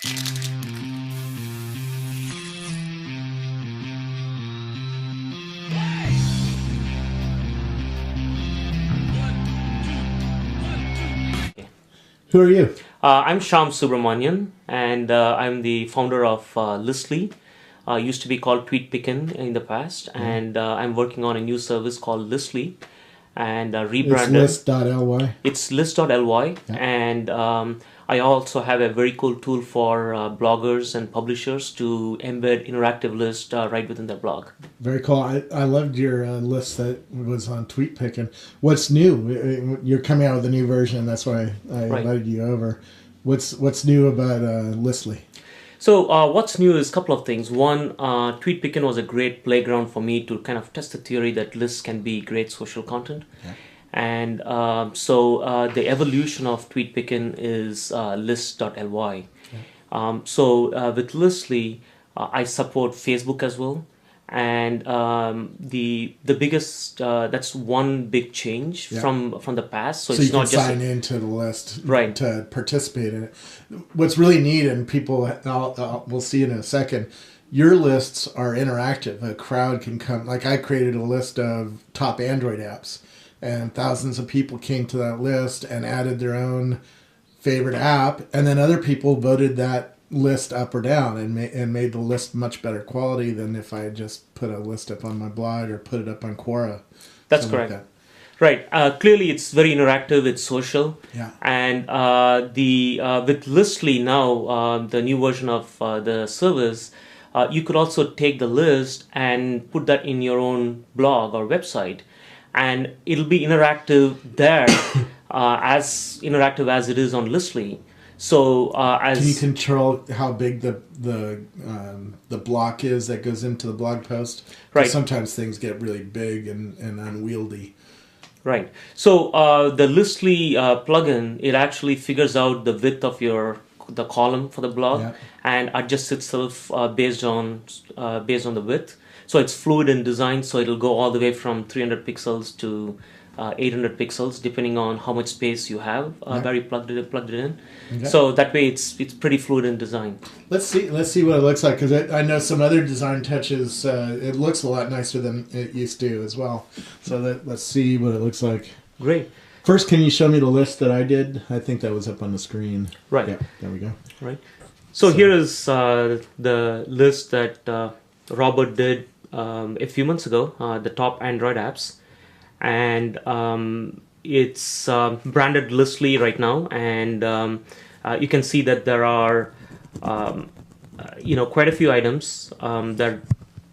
Who are you? I'm Sham Subramanian, and I'm the founder of Listly. Used to be called TweetPicken in the past, and I'm working on a new service called Listly, and It's rebranded. list.ly. It's list.ly, Yeah. and I also have a very cool tool for bloggers and publishers to embed interactive list right within their blog. Very cool. I loved your list that was on TweetPicken. What's new? You're coming out with a new version. That's why I Right. invited you over. What's new about Listly? So what's new is a couple of things. One, TweetPicken was a great playground for me to kind of test the theory that lists can be great social content. Yeah. And so the evolution of TweetPicken is list.ly. So with Listly, I support Facebook as well. And the biggest that's one big change Yeah. from the past. So So it's you can not just sign into the list Right. to participate in it. What's really neat, and people, we'll see in a second, your lists are interactive. A crowd can come. Like I created a list of top Android apps, and thousands of people came to that list and added their own favorite app, and then other people voted that list up or down and made the list much better quality than if I had just put a list up on my blog or put it up on Quora. That's something like correct. Right. Clearly, it's very interactive. It's social. Yeah. And the with Listly now, the new version of the service, you could also take the list and put that in your own blog or website, and it'll be interactive there, as interactive as it is on Listly. So Can you as control how big the block is that goes into the blog post? 'Cause Right. sometimes things get really big and unwieldy. Right. So the Listly plugin, it actually figures out the width of the column for the blog Yeah. and adjusts itself based on the width. So it's fluid in design, so it'll go all the way from 300 pixels to 800 pixels, depending on how much space you have where you plugged it in. Okay. So that way, it's pretty fluid in design. Let's see what it looks like, because I know some other design touches. It looks a lot nicer than it used to as well. So let's see what it looks like. Great. First, can you show me the list that I did? I think that was up on the screen. Right. Yeah, there we go. Right. So here is the list that Robert did a few months ago, the top Android apps. And it's branded Listly right now, and you can see that there are quite a few items that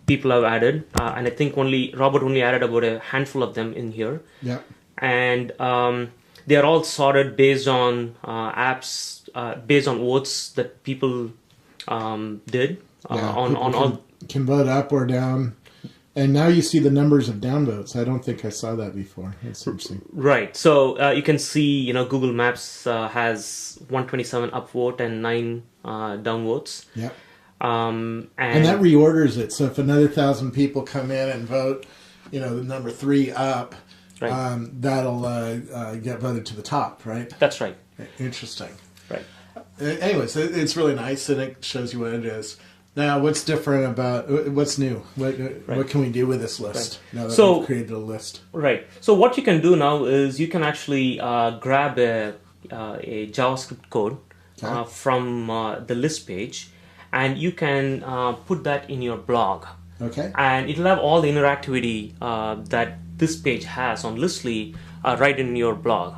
people have added, and I think Robert only added about a handful of them in here. Yeah. And they are all sorted based on apps, based on votes that people did on all. Can vote up or down. And now you see the numbers of downvotes. I don't think I saw that before. That's interesting. Right. So you can see, Google Maps has 127 upvote and 9 downvotes. Yeah. And that reorders it. So if another 1,000 people come in and vote, the number 3 up, Right. that'll get voted to the top, right? That's right. Interesting. Right. Anyways, it's really nice, and it shows you what it is. Now, what's different about what's new? What can we do with this list now that we've created a list? Right. So what you can do now is you can actually grab a JavaScript code from the list page, and you can put that in your blog. Okay. And it'll have all the interactivity that this page has on Listly right in your blog.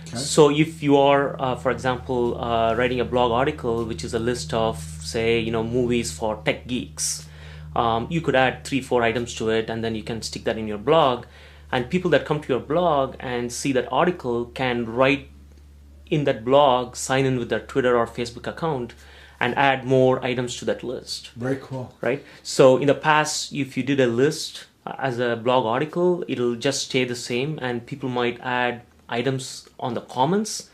Okay. So if you are, for example, writing a blog article, which is a list of, say, movies for tech geeks, you could add 3-4 items to it, and then you can stick that in your blog. And people that come to your blog and see that article can write in that blog, sign in with their Twitter or Facebook account, and add more items to that list. Very cool. Right? So in the past, if you did a list as a blog article, it'll just stay the same, and people might add items on the comments,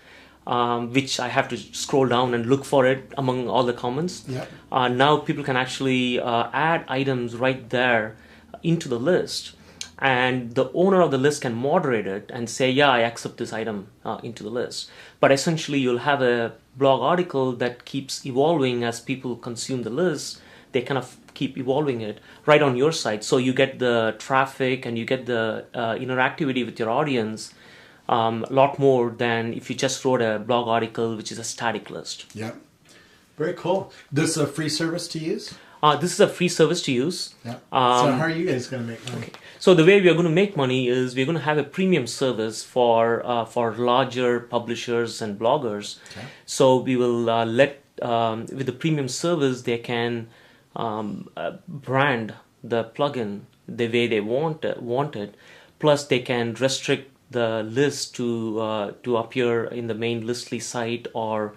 which I have to scroll down and look for it among all the comments. Yeah. Now people can actually add items right there into the list, and the owner of the list can moderate it and say, yeah, I accept this item into the list. But essentially, you'll have a blog article that keeps evolving as people consume the list. They kind of keep evolving it right on your site, so you get the traffic and you get the interactivity with your audience a lot more than if you just wrote a blog article which is a static list. Yeah, very cool. This is a free service to use? This is a free service to use. Yeah. So how are you guys going to make money? Okay. So the way we are going to make money is we're going to have a premium service for larger publishers and bloggers. Okay. So we will let with the premium service they can brand the plugin the way they want it. Plus they can restrict the list to appear in the main Listly site or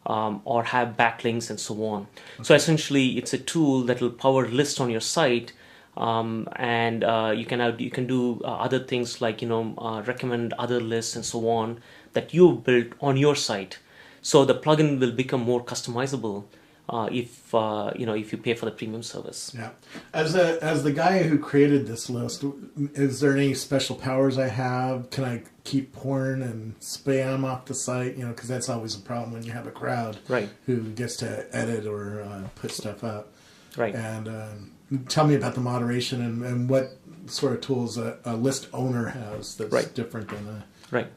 have backlinks and so on. Okay. So essentially, it's a tool that will power lists on your site, and you can do other things like recommend other lists and so on that you built on your site. So the plugin will become more customizable if you pay for the premium service. Yeah. As the guy who created this list, is there any special powers I have? Can I keep porn and spam off the site? Because that's always a problem when you have a crowd who gets to edit or put stuff up. Right. And tell me about the moderation and what sort of tools a list owner has that's different than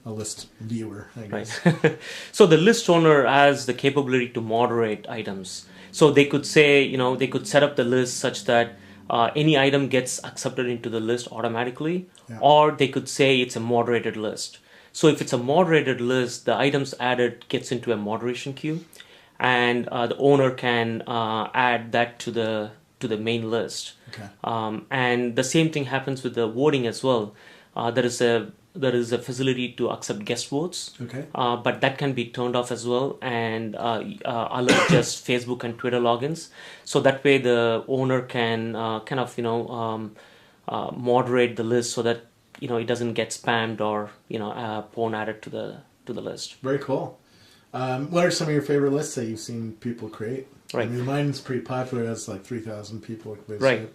a list viewer, I guess. Right. So the list owner has the capability to moderate items. So they could say, they could set up the list such that any item gets accepted into the list automatically, or they could say it's a moderated list. So if it's a moderated list, the items added gets into a moderation queue, and the owner can add that to the main list. Okay. And the same thing happens with the voting as well. There is a facility to accept guest votes, but that can be turned off as well and allow just Facebook and Twitter logins. So that way the owner can moderate the list so that it doesn't get spammed or porn added to the list. Very cool. What are some of your favorite lists that you've seen people create? Right. I mean, mine's pretty popular. It's like 3,000 people. Right.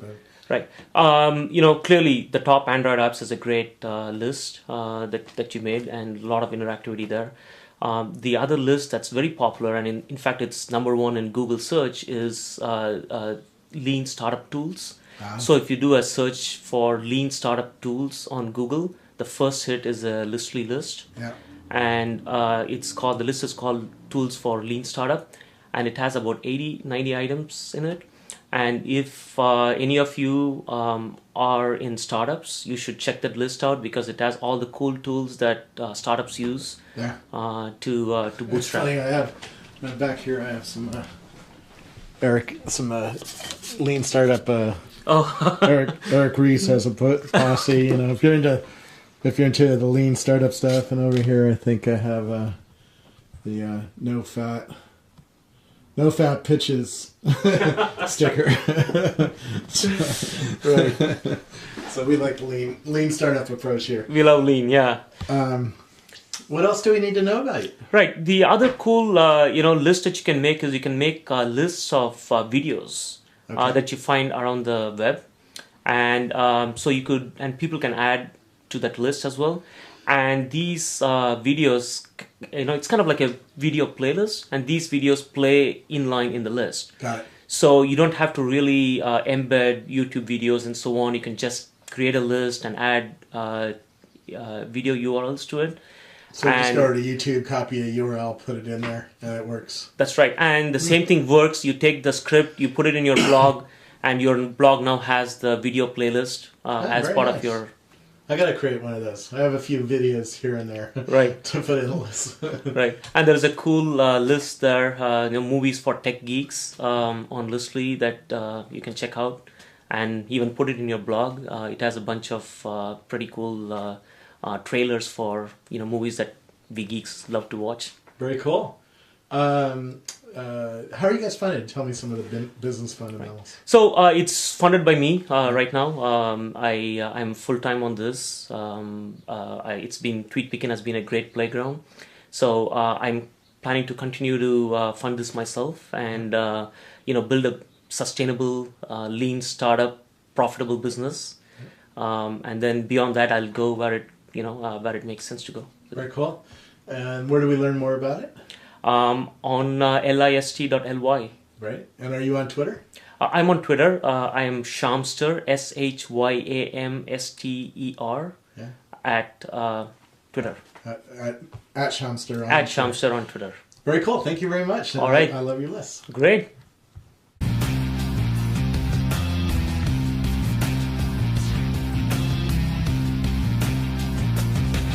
Right. Clearly the top Android apps is a great list that you made, and a lot of interactivity there. The other list that's very popular, and in fact it's number one in Google search, is Lean Startup Tools. So if you do a search for Lean Startup Tools on Google, the first hit is a Listly list. Yeah. And the list is called Tools for Lean Startup, and it has about 90 items in it. And if any of you are in startups, you should check that list out because it has all the cool tools that startups use to bootstrap. It's funny, I have back here. I have some Lean Startup. Eric Reese has a posse. If you're into the Lean Startup stuff, and over here I think I have the no fat pitches sticker. Right. So we like the lean startup approach here. We love lean, yeah. What else do we need to know about you? Right. The other cool list that you can make is you can make lists of videos that you find around the web, and so you could, and people can add to that list as well. And these videos, it's kind of like a video playlist, and these videos play inline in the list. Got it. So you don't have to really embed YouTube videos and so on. You can just create a list and add video URLs to it. So just go to YouTube, copy a URL, put it in there, and it works. That's right. And the same thing works. You take the script, you put it in your blog, and your blog now has the video playlist as part of your... I gotta create one of those. I have a few videos here and there, right, to put in the list. Right, and there's a cool list there, movies for tech geeks on Listly that you can check out, and even put it in your blog. It has a bunch of pretty cool trailers for movies that we geeks love to watch. Very cool. How are you guys funded? Tell me some of the business fundamentals. Right. So it's funded by me right now. I'm full time on this. TweetBeacon has been a great playground. So I'm planning to continue to fund this myself and build a sustainable, lean startup, profitable business. And then beyond that, I'll go where it makes sense to go. Very cool. And where do we learn more about it? on list.ly. Right. And are you on Twitter? I'm on Twitter. I am Shyamster, Shyamster, Yeah. at Twitter. At Shyamster. At Shyamster on Twitter. Very cool. Thank you very much. All right. I love your list. Great.